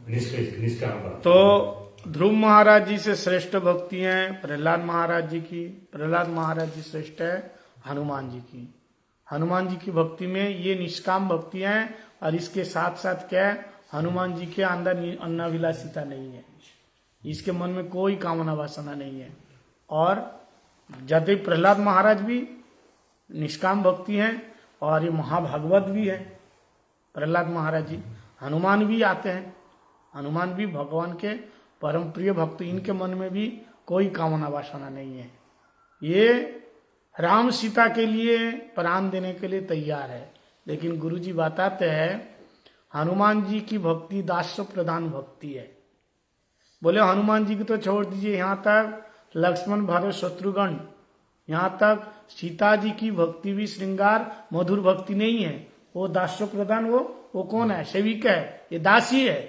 Niskam Bhakti. तो ध्रुव महाराज जी से श्रेष्ठ भक्ति है प्रहलाद महाराज जी की। प्रहलाद महाराज जी श्रेष्ठ है हनुमान जी की। हनुमान जी की भक्ति में ये निष्काम भक्ति है, और इसके साथ साथ क्या है, हनुमान जी के अंदर अन्नाभिलाषिता नहीं है, इसके मन में कोई कामना वासना नहीं है। और जैसे प्रहलाद महाराज भी निष्काम भक्ति है और ये महाभागवत भी है प्रहलाद महाराज जी। हनुमान भी आते हैं, हनुमान भी भगवान के परम प्रिय भक्त, इनके मन में भी कोई कामना वासना नहीं है। ये राम सीता के लिए प्राण देने के लिए तैयार है। लेकिन गुरुजी बताते हैं हनुमान जी की भक्ति दास्य प्रधान भक्ति है। बोले हनुमान जी की तो छोड़ दीजिए, यहाँ तक लक्ष्मण भरत शत्रुघ्न, यहाँ तक सीता जी की भक्ति भी श्रृंगार मधुर भक्ति नहीं है, वो दास्य प्रधान। वो कौन है? सेविका है, ये दासी है,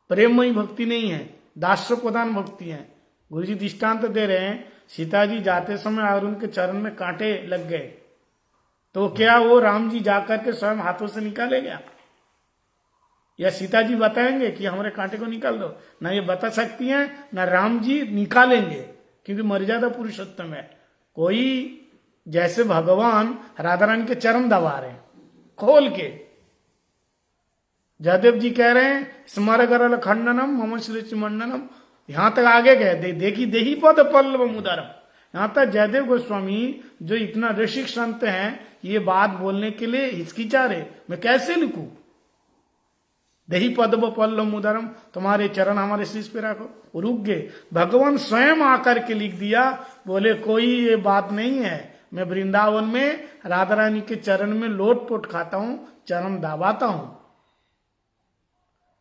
प्रेममयी भक्ति नहीं है, दास्य प्रधान भक्ति है। गुरुजी दृष्टांत दे रहे हैं, सीता जी जाते समय और उनके चरण में कांटे लग गए, तो क्या वो राम जी जाकर के स्वयं हाथों से निकाले गया? या सीता जी बताएंगे कि हमारे कांटे को निकाल दो? ना ये बता सकती हैं, ना राम जी निकालेंगे, क्योंकि मर्यादा पुरुषोत्तम है। कोई जैसे भगवान राधा रानी के चरण दबा रहे हैं खोल के। जयदेव जी कह रहे हैं स्मर गरल खंडनम मम श्री मंडनम, यहां तक आगे गए देखी देही पद पल्लव मुदरम। यहां तक जयदेव गोस्वामी जो इतना ऋषिक संत हैं ये बात बोलने के लिए हिचकिचा रहे, मैं कैसे लिखूं देही पद्म पल्लव मुदरम, तुम्हारे चरण हमारे शीश पे रखो। वो रुक गए, भगवान स्वयं आकर के लिख दिया, बोले कोई ये बात नहीं है, मैं वृंदावन में राधा रानी के चरण में लोट पोट खाता हूं, चरण दाबाता हूं।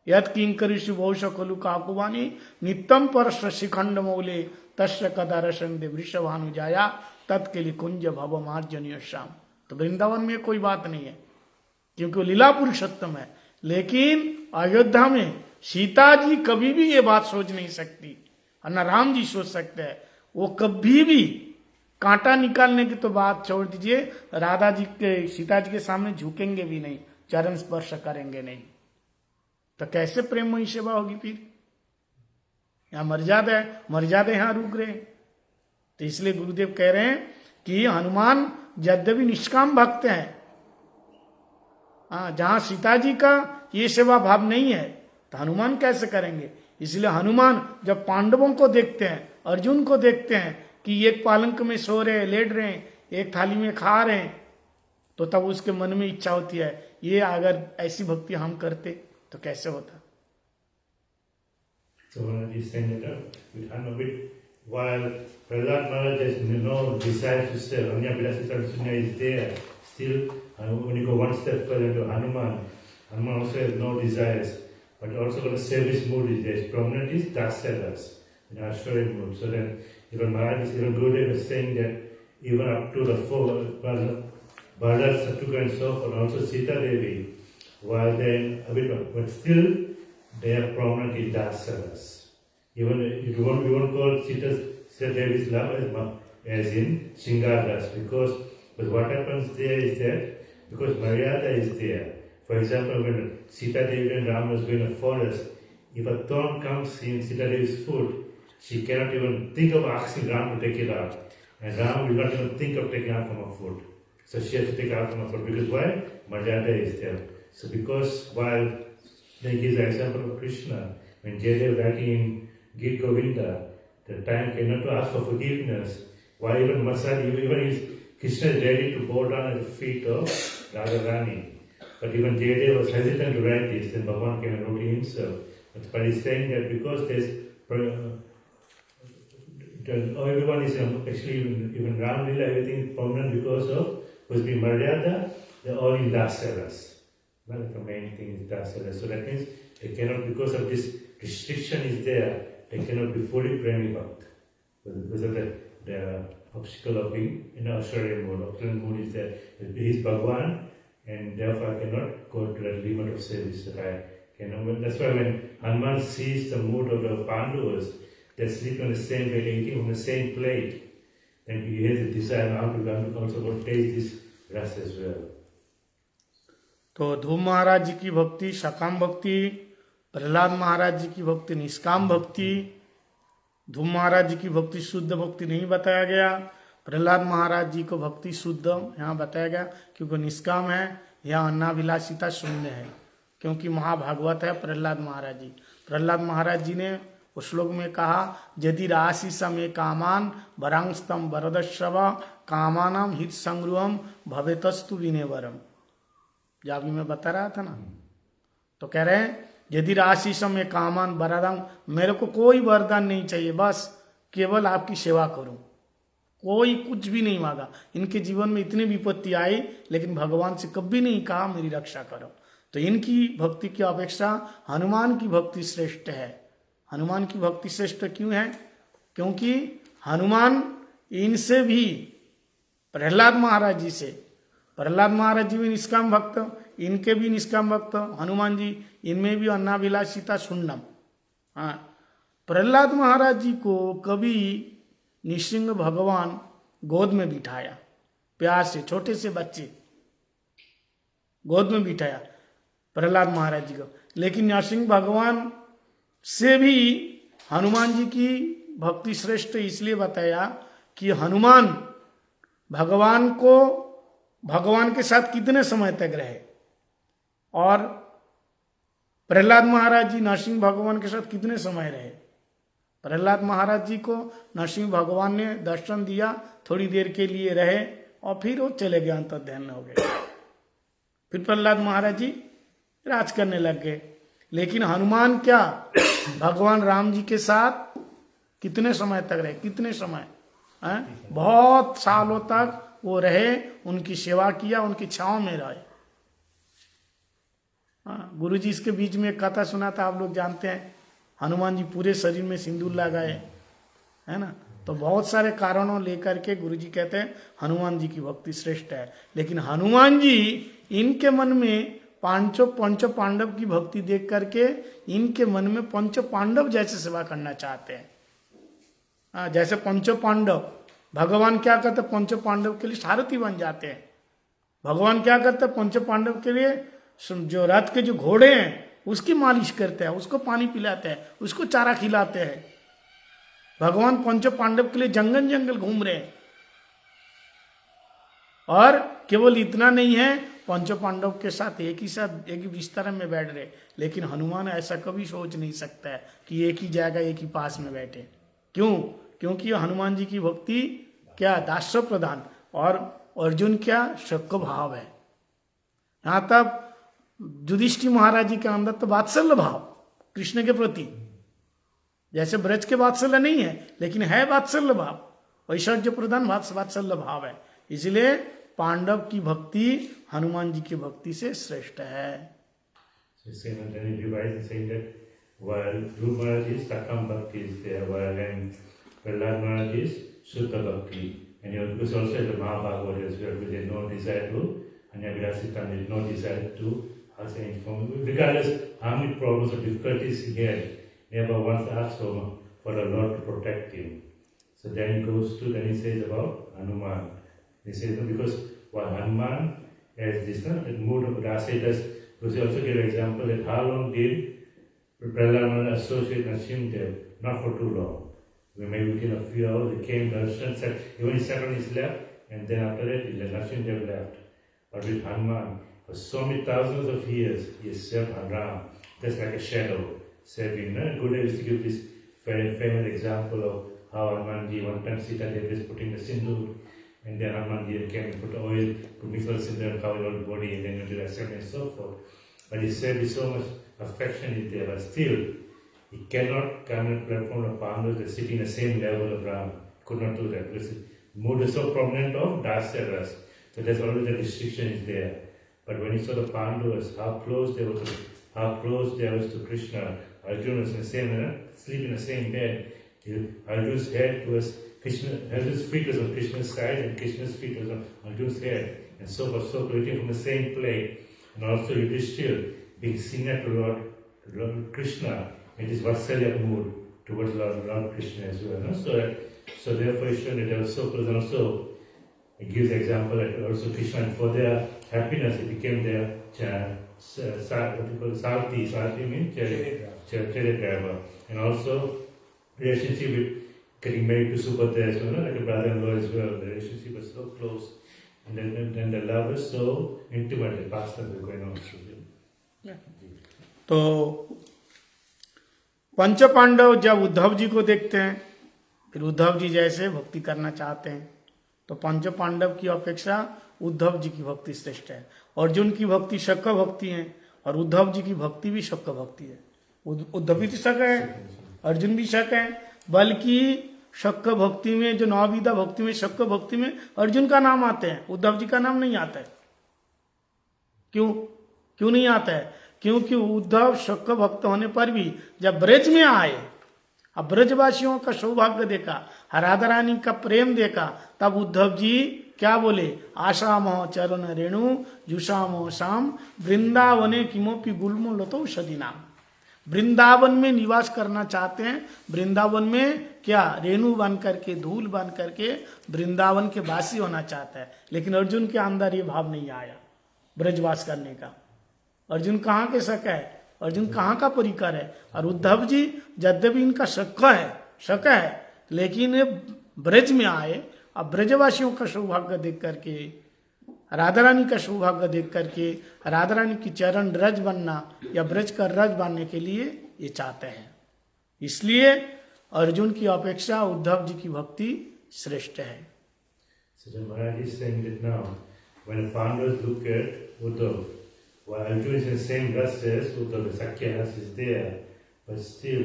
यद किंकरी शुभोष खलु काकुवानी नित्यम पर शिखंड मौले तस्य कदा रसन दे वृषभानु जाया तत्केली कुंज भव मार्जनीय श्याम। तो वृंदावन में कोई बात नहीं है क्योंकि वो लीला पुरुषोत्तम है, लेकिन अयोध्या में सीता जी कभी भी ये बात सोच नहीं सकती और न राम जी सोच सकते हैं। वो कभी भी कांटा निकालने की तो बात छोड़ दीजिए, राधा जी के सीता जी के सामने झुकेंगे भी नहीं, चरण स्पर्श करेंगे नहीं। तो कैसे प्रेममयी सेवा होगी फिर? यहां मर्यादा यहां रुक रहे हैं। तो इसलिए गुरुदेव कह रहे हैं कि हनुमान यद्यपि निष्काम भक्त हैं, जहां सीता जी का ये सेवा भाव नहीं है तो हनुमान कैसे करेंगे? इसलिए हनुमान जब पांडवों को देखते हैं, अर्जुन को देखते हैं कि एक पालंक में सो रहे, लेट रहे हैं, एक थाली में खा रहे हैं, तो तब उसके मन में इच्छा होती है ये अगर ऐसी भक्ति हम करते तो कैसे होता। So when he stand up with Hanubit, while Prahlad Maharaj has no desire to stay, Anya Vilasita Sunya is there, still when you go one step further to Hanuman, Hanuman also has no desires, but also got a service mood is there. His prominent is Dasaras, in Ashwari mood. So then even Maharaj is even Gurudev is saying that even up to the four Bharat, Satrughna and so forth, also Sita Devi, while then a bit of, but still they are prominent in Dasaras. Even you won't call Sita Devi's love as in Shingaras, because but what happens there is that because Maryada is there. For example, when Sita Devi and Ram was going to the forest, if a thorn comes in Sita Devi's foot, she cannot even think of asking Ram to take it out. And Ram will not even think of taking it out from her foot. So she has to take it out from her foot. Because why? Maryada is there. So because while they give the example of Krishna, when Jaydev writing in Gita Govinda, the time came not to ask for forgiveness. Why even Masadi, even Krishna is ready to bow down at the feet of Radharani. But even Jaydev was hesitant to write this, then Bhagavan came and wrote it himself. But he's saying that because there's everyone is actually even Ram Lila, everything is permanent because of was being Maryada, they're all in Dasaras. Well, the main thing is Dasaras. So that means they cannot, because of this restriction is there, they cannot be fully Premi Bhakt. Because of the obstacle of being in Ashwarya mode. Opulent mood is there. He is Bhagavan, and therefore I cannot go to that limit of service that I cannot. That's why when Hanuman sees the mood of the Pandavas, they're sleeping on the same bed, eating on the same plate, then he has a desire now to also go taste this rasa as well. तो धूम महाराज जी की भक्ति सकाम भक्ति, प्रहलाद महाराज जी की भक्ति निष्काम भक्ति। धूम महाराज जी की भक्ति शुद्ध भक्ति नहीं बताया गया, प्रहलाद महाराज जी को भक्ति शुद्ध यहाँ बताया गया क्योंकि निष्काम है, यहाँ अन्नाभिलाषिता शून्य है, क्योंकि महाभागवत है प्रहलाद महाराज जी। प्रहलाद महाराज जी ने उस श्लोक में कहा यदि राशिस में कामान वरांस्तम वरदश्रव कामानम हित संग्रुहम भवेतस्तु विनेवरम। जो अभी मैं बता रहा था ना, तो कह रहे हैं यदि राशिस में कामान वरदम, मेरे को कोई वरदान नहीं चाहिए, बस केवल आपकी सेवा करूं, कोई कुछ भी नहीं मांगा। इनके जीवन में इतनी विपत्ति आई लेकिन भगवान से कभी नहीं कहा मेरी रक्षा करो। तो इनकी भक्ति की अपेक्षा हनुमान की भक्ति श्रेष्ठ है। हनुमान की भक्ति श्रेष्ठ क्यों है? क्योंकि हनुमान इनसे भी, प्रहलाद महाराज जी से, प्रहलाद महाराज जी भी निष्काम भक्त, इनके भी निष्काम भक्त हनुमान जी, इनमें भी अन्नाभिलाषिता शून्यम। हाँ, प्रहलाद महाराज जी को कभी नृसिंह भगवान गोद में बिठाया, प्यार से, छोटे से बच्चे गोद में बिठाया प्रहलाद महाराज जी को। लेकिन नरसिंह भगवान से भी हनुमान जी की भक्ति श्रेष्ठ इसलिए बताया कि हनुमान भगवान के साथ कितने समय तक रहे, और प्रहलाद महाराज जी नरसिंह भगवान के साथ कितने समय रहे। प्रहलाद महाराज जी को नरसिंह भगवान ने दर्शन दिया, थोड़ी देर के लिए रहे और फिर वो चले गए, अंतर्ध्यान हो गए। फिर प्रहलाद महाराज जी राज करने लग गए। लेकिन हनुमान क्या भगवान राम जी के साथ कितने समय तक रहे, कितने समय बहुत सालों तक वो रहे, उनकी सेवा किया, उनकी छांव में रहे। गुरु जी इसके बीच में एक कथा सुना था, आप लोग जानते हैं, हनुमान जी पूरे शरीर में सिंदूर लगाए, है ना। तो बहुत सारे कारणों लेकर के गुरु जी कहते हैं हनुमान जी की भक्ति श्रेष्ठ है। लेकिन हनुमान जी इनके मन में पंच पांडव की भक्ति देख करके इनके मन में पंच पांडव जैसे सेवा करना चाहते हैं। जैसे पंचो पांडव, भगवान क्या करते, पंच पांडव के लिए सारथी बन जाते हैं। भगवान क्या करते, पंच पांडव के लिए जो रथ के जो घोड़े हैं उसकी मालिश करते हैं, उसको पानी पिलाते हैं, उसको चारा खिलाते हैं। भगवान पंच पांडव के लिए जंगल जंगल घूम रहे हैं। और केवल इतना नहीं है, पंच पांडव के साथ एक ही बिस्तर में बैठ रहे। लेकिन हनुमान ऐसा कभी सोच नहीं सकता है कि एक ही जगह एक ही पास में बैठे। क्यों? क्योंकि हनुमान जी की भक्ति क्या दास्य प्रधान, और अर्जुन क्या शक भाव है। यहां तक युधिष्ठिर महाराज जी के अंदर तो वात्सल्य भाव कृष्ण के प्रति, जैसे ब्रज के वात्सल्य नहीं है लेकिन है वात्सल्य भाव, ऐश्वर्य प्रधान वात्सल्य भाव है। इसलिए पांडव की भक्ति हनुमान जी की भक्ति से श्रेष्ठ है। While Dhruv Maharaj is Sakam Bhakti is there, while Prahlad Maharaj is Shuddha Bhakti. And because also the Mahabharata as well, with no desire to, and Abhirasita with no desire to ask any form. Regardless how many problems or difficulties he had, never once asked for the Lord to protect him. So then he goes to, then he says about Hanuman. He says, because while Hanuman has this mood of Rasidas, because he also gave an example that how long did Prahlad Maharaj associate Narasimha, not for too long. Maybe within a few hours, he came, Darshan said, even he sat on his lap, and then after that, Narasimha left. But with Hanuman, for so many thousands of years, he has served Ram, just like a shadow, serving. Gurudev used to give this very famous example of how Hanumanji, one time Sita Devi is putting the sindoor, and then Hanumanji came and put oil to mix all the sindoor and cover all the body, and then into the assembly and so forth. But he served with so much affection is there, but still, he cannot come on the platform of Pandavas that sit in the same level of Ram. Could not do that. Because the mood is so prominent of Dasya Ras. So there's always a restriction is there. But when he saw the Pandavas, how close they were to Krishna, Arjuna was in the same, sleep in the same bed. Arjuna's head was Krishna, Arjuna's feet was on Krishna's side, and Krishna's feet was on Arjuna's head, and so forth, so eating from the same plate. And also Yudhishthira being senior to Lord Krishna, it is Vatsalya mood towards Lord Krishna as well. No? So therefore it's shown that they were so close. And also it gives example that also Krishna, and for their happiness, it became their Sarthi. Sarthi means chariot driver. And also relationship with getting married to Subhadra as well, like a brother-in-law as well. The relationship was so close. And then the love is so intimate, the past that we're going on through them. तो पंच पांडव जब उद्धव जी को देखते हैं, फिर उद्धव जी जैसे भक्ति करना चाहते हैं, तो पंच पांडव की अपेक्षा उद्धव जी की भक्ति श्रेष्ठ है। अर्जुन की भक्ति शक भक्ति है और उद्धव जी की भक्ति भी शक भक्ति है। उद्धव भी तो शक है, अर्जुन भी शक है, बल्कि शक भक्ति में, जो नवविधा भक्ति में, शक भक्ति में अर्जुन का नाम आते हैं, उद्धव जी का नाम नहीं आता है। क्यों नहीं आता है? क्योंकि उद्धव शक भक्त होने पर भी जब ब्रज में आए, अब ब्रजवासियों का सौभाग्य देखा, राधा रानी का प्रेम देखा, तब उद्धव जी क्या बोले? आशाम चरण रेणु जुषाम शाम वृंदावने किमोपि गुल्म लतो सदीनाम। वृंदावन में निवास करना चाहते हैं। वृंदावन में क्या रेणु बन करके, धूल बन करके वृंदावन के वासी होना चाहता है। लेकिन अर्जुन के अंदर ये भाव नहीं आया ब्रजवास करने का। अर्जुन कहाँ के शक है? अर्जुन कहाँ का परिकर है? और उद्धव जी यद्यपि इनका शक है, लेकिन ब्रज में आए अब ब्रजवासियों का सौभाग्य देख करके, राधा रानी का सौभाग्य देख करके राधा रानी की चरण रज बनना या ब्रज का रज बनने के लिए ये चाहते हैं। इसलिए अर्जुन की अपेक्षा उद्धव जी की भक्ति श्रेष्ठ है। So the Maharaj is saying that now, when the Pandavas look at Uddhav, while Arjuna is in the same rasa as Uddhav, the Sakya rasa is there, but still,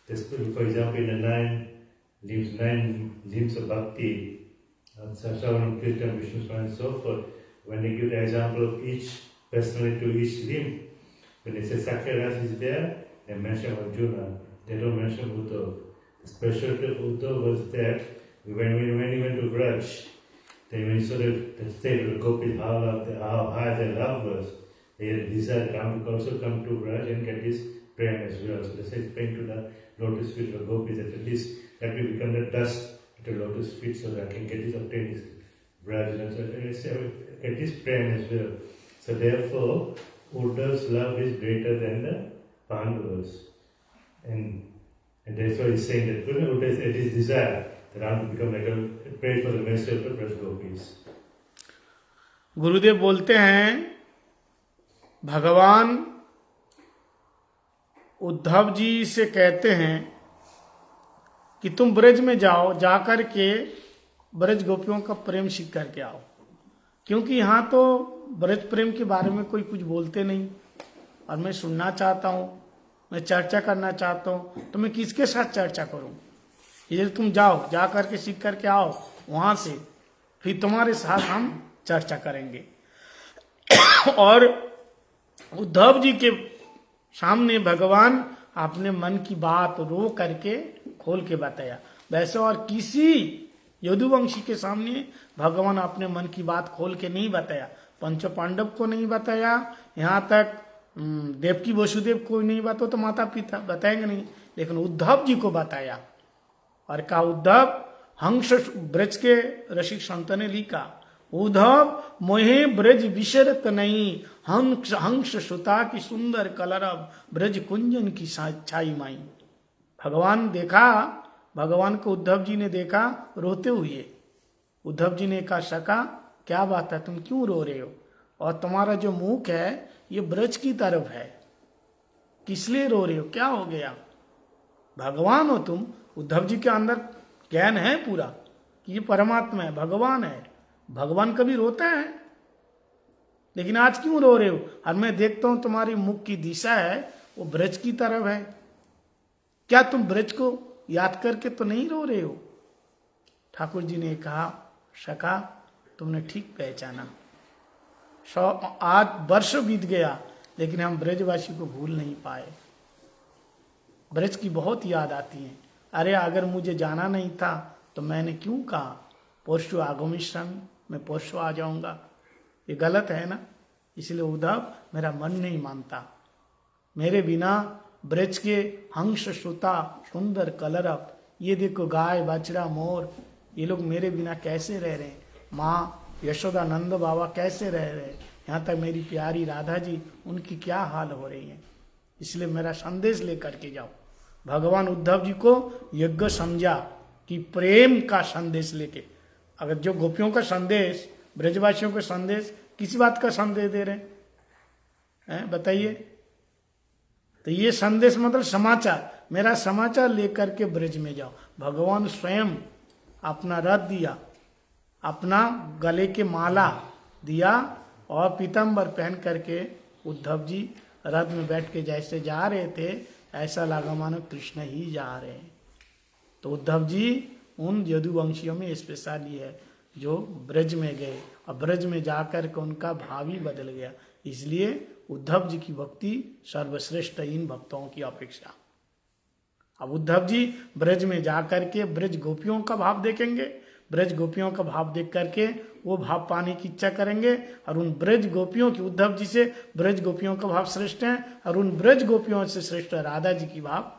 for example, in the nine limbs of bhakti, Sasavanam, Kirtan, Vishnu, Swaran, and so forth, when they give the example of each personality to each limb, when they say Sakya rasa is there, they mention Arjuna, they don't mention Uddhav. The specialty of Uddhav was that when he went to Vraj, then when he saw the state of the gopis, how high their love was, they had a desire to also come to Vraj and get his praying as well. So they said, praying to the lotus feet of the gopis, that at least that will become the dust at the lotus feet so that I can get his obtain his Vraj. And so they said, get his praying as well. So therefore, Uddhav's love is greater than the Pandavas. And that's why he's saying that Uddhav had his desire that I want to become like a pray for the mercy of the Braj Gopis. गुरुदेव बोलते हैं भगवान उद्धव जी से कहते हैं कि तुम ब्रज में जाओ, जाकर के ब्रज गोपियों का प्रेम सीख करके आओ, क्योंकि यहाँ तो ब्रज प्रेम के बारे में कोई कुछ बोलते नहीं और मैं सुनना चाहता हूँ, मैं चर्चा करना चाहता हूँ, तो मैं किसके साथ चर्चा करूँ? ये तुम जाओ, जा करके सीख करके आओ वहां से, फिर तुम्हारे साथ हम चर्चा करेंगे। और उद्धव जी के सामने भगवान अपने मन की बात रो करके खोल के बताया। वैसे और किसी यदुवंशी के सामने भगवान अपने मन की बात खोल के नहीं बताया। पंच पांडव को नहीं बताया, यहाँ तक देवकी वसुदेव को नहीं बताओ तो माता पिता बताएंगे नहीं, लेकिन उद्धव जी को बताया। और कहा उद्धव, हंस ब्रज के रसिक संत ने लिखा, उद्धव मोहे ब्रज विशरत नहीं, हंस सुता की सुंदर कलरव, ब्रज कुंजन की छाई माई। भगवान देखा, भगवान को उद्धव जी ने देखा रोते हुए। उद्धव जी ने कहा, सका क्या बात है, तुम क्यों रो रहे हो? और तुम्हारा जो मुख है ये ब्रज की तरफ है, किस लिए रो रहे हो, क्या हो गया? भगवान हो तुम। उद्धव जी के अंदर ज्ञान है पूरा कि ये परमात्मा है, भगवान है। भगवान कभी रोता है? लेकिन आज क्यों रो रहे हो? और मैं देखता हूं तुम्हारी मुख की दिशा है वो ब्रज की तरफ है, क्या तुम ब्रज को याद करके तो नहीं रो रहे हो? ठाकुर जी ने कहा, सखा तुमने ठीक पहचाना। आज वर्ष बीत गया लेकिन हम ब्रजवासी को भूल नहीं पाए। ब्रज की बहुत याद आती है। अरे अगर मुझे जाना नहीं था तो मैंने क्यों कहा परसु आगमी संग, मैं परसु आ जाऊंगा? ये गलत है ना। इसलिए उद्धव मेरा मन नहीं मानता, मेरे बिना ब्रज के हंस सुता सुंदर कलरव, ये देखो गाय बछड़ा मोर, ये लोग मेरे बिना कैसे रह रहे हैं? माँ यशोदा नंद बाबा कैसे रह रहे हैं? यहाँ तक मेरी प्यारी राधा जी, उनकी क्या हाल हो रही है? इसलिए मेरा संदेश लेकर के जाओ। भगवान उद्धव जी को यज्ञ समझा कि प्रेम का संदेश लेके, अगर जो गोपियों का संदेश, ब्रजवासियों का संदेश, किस बात का संदेश दे रहे हैं बताइए? तो ये संदेश मतलब समाचार, मेरा समाचार लेकर के ब्रज में जाओ। भगवान स्वयं अपना रथ दिया, अपना गले के माला दिया और पीताम्बर पहन करके उद्धव जी रथ में बैठ के जैसे जा रहे थे ऐसा लगा मानो कृष्ण ही जा रहे हैं। तो उद्धव जी उन यदुवंशियों में स्पेशली है जो ब्रज में गए और ब्रज में जाकर के उनका भाव ही बदल गया। इसलिए उद्धव जी की भक्ति सर्वश्रेष्ठ इन भक्तों की अपेक्षा। अब उद्धव जी ब्रज में जाकर के ब्रज गोपियों का भाव देखेंगे, ब्रज गोपियों का भाव देख करके वो भाव पाने की इच्छा करेंगे और उन ब्रज गोपियों की, उद्धव जी से ब्रज गोपियों का भाव श्रेष्ठ है और उन ब्रज गोपियों से श्रेष्ठ राधा जी की भाव,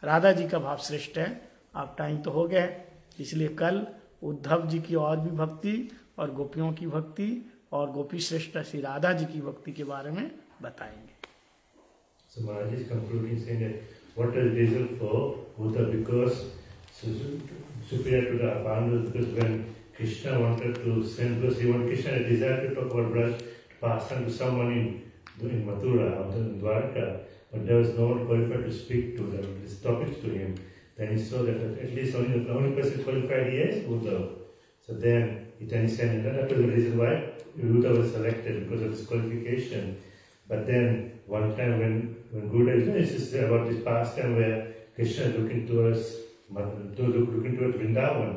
राधा जी का भाव श्रेष्ठ है। अब टाइम तो हो गया है, इसलिए कल उद्धव जी की और भी भक्ति और गोपियों की भक्ति और गोपी श्रेष्ठ श्री राधा जी की भक्ति के बारे में बताएंगे। So Maharaj is concluding saying that what is the reason for Uddhav? Because superior to the Pandavas, because when Krishna wanted to send, because Krishna had desire to talk about Braj, to pass on to someone in Mathura or in Dwarka, but there was no one qualified to speak to these topics to him. Then he saw that at least the only person qualified he is Uddhav. So then he said that was the reason why Uddhav was selected, because of his qualification. But then one time when Gurudev is about this pastime where Krishna is looking towards Vrindavan,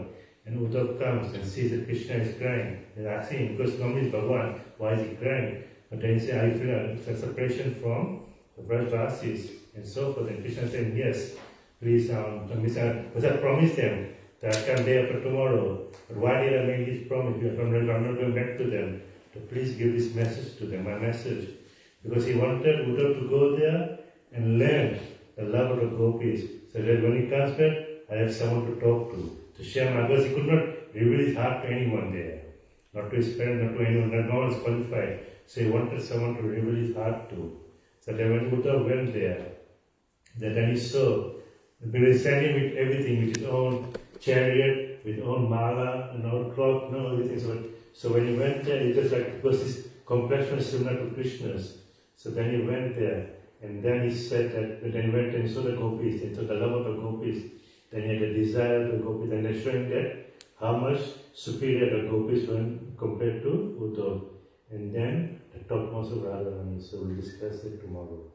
and Uddhav comes and sees that Krishna is crying. He's asking him, because normally it's Bhagavan, why is he crying? But then he says, I feel a separation from the Brajvasis and so forth. And Krishna said, yes, please, because I promised them that I'll come day after tomorrow. But why did I make this promise? Because I'm not going back to them. So please give this message to them, my message. Because he wanted Uddhav to go there and learn the love of the gopis. So that when he comes back, I have someone to talk to share my, because he could not reveal his heart to anyone there. Not to his parents, not to anyone, no one is qualified. So he wanted someone to reveal his heart to. So then when Uddhav went there, then he saw, because he sent him with everything, with his own chariot, with his own mala, and all cloth, and everything. So when he went there, it was like, because his complexion was similar to Krishna's. So then he went there, and then he said that, then he went and he saw the gopis, and saw the love of the gopis. Then he had a desire of the gopis, and they're showing that how much superior the gopis were compared to Uddhav. And then the topmost of Radharani, so we'll discuss it tomorrow.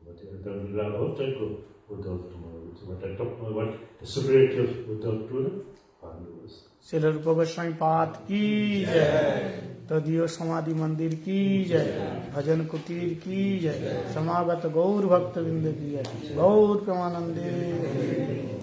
But the love of Uddhav tomorrow. What the superiority of Uddhav to the Pandavas. Srila रूप गोस्वामी पाद की जय, तदीय समाधि मंदिर की जय, भजन कुटीर की जय, समागत गौर भक्त वृंद की जय, गौर प्रेमानंदे।